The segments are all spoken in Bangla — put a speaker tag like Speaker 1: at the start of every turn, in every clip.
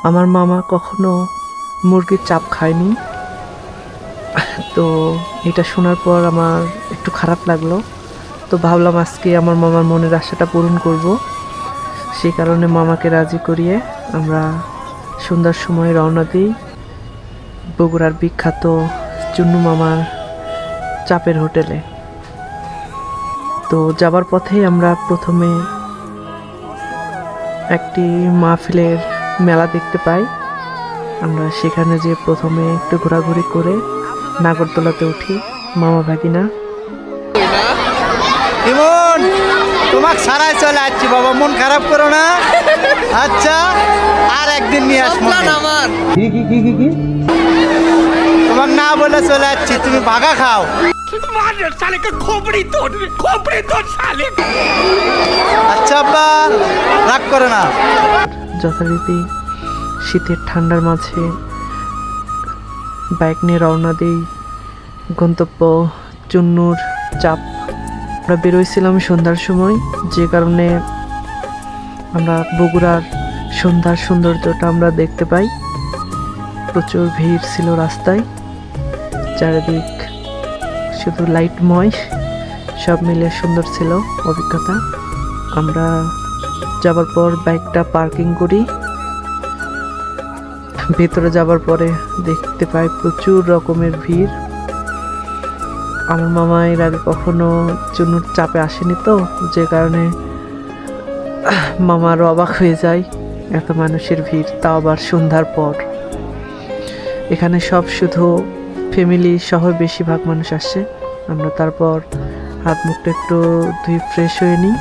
Speaker 1: আমার মামা কখনো মুরগির চাপ খায়নি, তো এটা শোনার পর আমার একটু খারাপ লাগলো। তো ভাবলাম আজকে আমার মামার মনের আশাটা পূরণ করব। সেই কারণে মামাকে রাজি করিয়ে আমরা সন্ধ্যার সময় রওনা দিই বগুড়ার বিখ্যাত চুন্নু মামার চাপের হোটেলে। তো যাবার পথেই আমরা প্রথমে একটি মাহফিলের মেলা দেখতে পাই। আমরা সেখানে যে প্রথমে একটু ঘোরাঘুরি করে নাগরদোলাতে উঠি মামা ভাগিনা।
Speaker 2: ইমন, তোমাকে সারাই চলে আসছি বাবা, মন খারাপ করো না। আচ্ছা, আর একদিন নিয়ে আসবো। কি তোমাকে না বলে চলে যাচ্ছি, তুমি ভাগা খাও। আচ্ছা আব্বা, রাগ করে না।
Speaker 1: যথারীতি শীতের ঠান্ডার মাঝে বাইক নিয়ে রওনা দিই গন্তব্য চুন্নুর চাপ। আমরা বেরোইছিলাম সন্ধ্যার সময়, যে কারণে আমরা বগুড়ার সন্ধ্যার সৌন্দর্যটা আমরা দেখতে পাই। প্রচুর ভিড় ছিল রাস্তায়, চারিদিক শুধু লাইটময়, সব মিলে সুন্দর ছিল অভিজ্ঞতা। আমরা যাবার পর বাইকটা পার্কিং করি। ভেতরে যাবার পরে দেখতে পাই প্রচুর রকমের ভিড়। আমার মামা এর আগে কখনো চুন্নুর চাপে আসেনি, তো যে কারণে মামার অবাক হয়ে যায় এত মানুষের ভিড়, তাও আবার সন্ধ্যার পর। এখানে সব শুধু ফ্যামিলি সহ বেশিরভাগ মানুষ আসে। আমরা তারপর হাত মুখটা একটু ধুয়ে ফ্রেশ হয়ে নিই।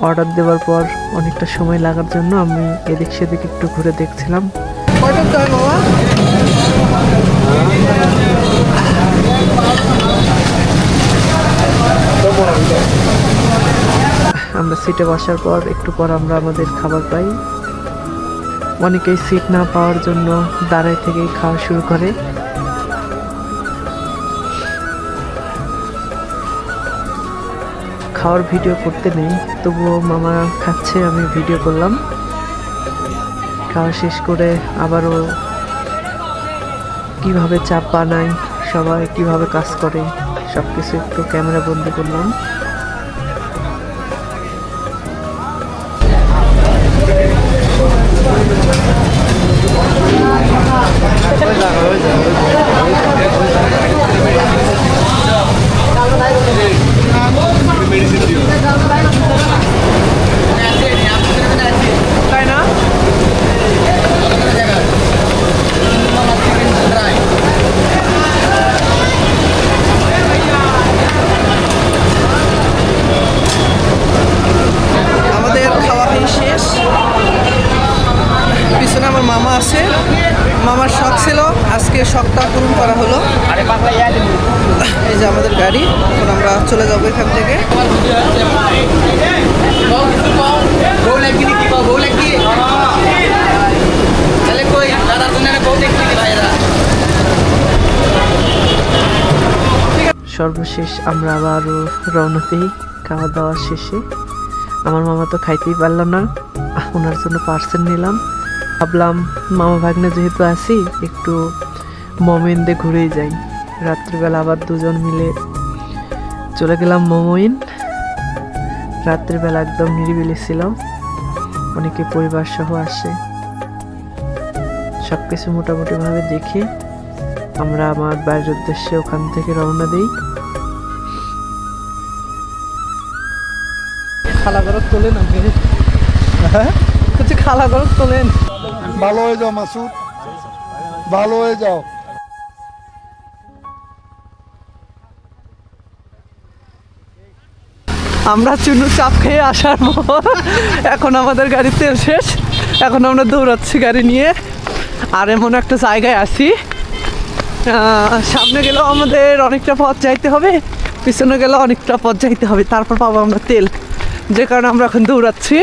Speaker 1: অর্ডার দেওয়ার পর অনেকটা সময় লাগার জন্য আমি এদিক সেদিক একটু ঘুরে দেখছিলাম। আমরা সিটে বসার পর একটু পর আমরা আমাদের খাবার পাই। অনেকেই সিট না পাওয়ার জন্য দাঁড়ায় থেকেই খাওয়া শুরু করে। খাওয়ার ভিডিও করতে নেই, তবুও মামা খাচ্ছে, আমি ভিডিও করলাম। খাওয়া শেষ করে আবারও কিভাবে চাপ বানায়, সবাই কিভাবে কাজ করে, সব কিছু একটু ক্যামেরা বন্দি করলাম। তাই না? আমাদের খাওয়া হয়ে শেষ। পিছনে আমার মামা আছে, মামার শখ ছিল, আজকে শখটা পূরণ করা হলো। এই যে আমাদের গাড়ি, এখন আমরা চলে যাবো এখান থেকে। সর্বশেষ আমরা আবারও রওনা দিই খাওয়া দাওয়া শেষে। আমার মামা তো খাইতেই পারল না, ওনার জন্য পার্সেল নিলাম। ভাবলাম মামা ভাগ্নে যেহেতু আছি, একটু মোমেন্দে ঘুরেই যাই। রাত্রিবেলা আবার দুজন মিলে চলে গেলাম মোমোইন। রাত্রিবেলা একদম নিরিবিলি ছিল, অনেকে পরিবার সহ আসে। সব কিছু মোটামুটিভাবে দেখে আমরা আমার বাড়ির উদ্দেশ্যে ওখান থেকে রওনা দিই। খালা গরক তোলেন, খালা গরক তোলেন।
Speaker 3: ভালো হয়ে যাও মাসুদ, ভালো হয়ে যাও।
Speaker 1: আমরা চুনু চাপ খেয়ে আসার পর এখন আমাদের গাড়ির তেল শেষ, এখন আমরা দৌড়াচ্ছি গাড়ি নিয়ে। আর এমন একটা জায়গায় আছি, সামনে গেলেও আমাদের অনেকটা পথ যাইতে হবে, পিছনে গেলেও অনেকটা পথ যাইতে হবে, তারপর পাবো আমরা তেল। যে কারণে আমরা এখন দৌড়াচ্ছি।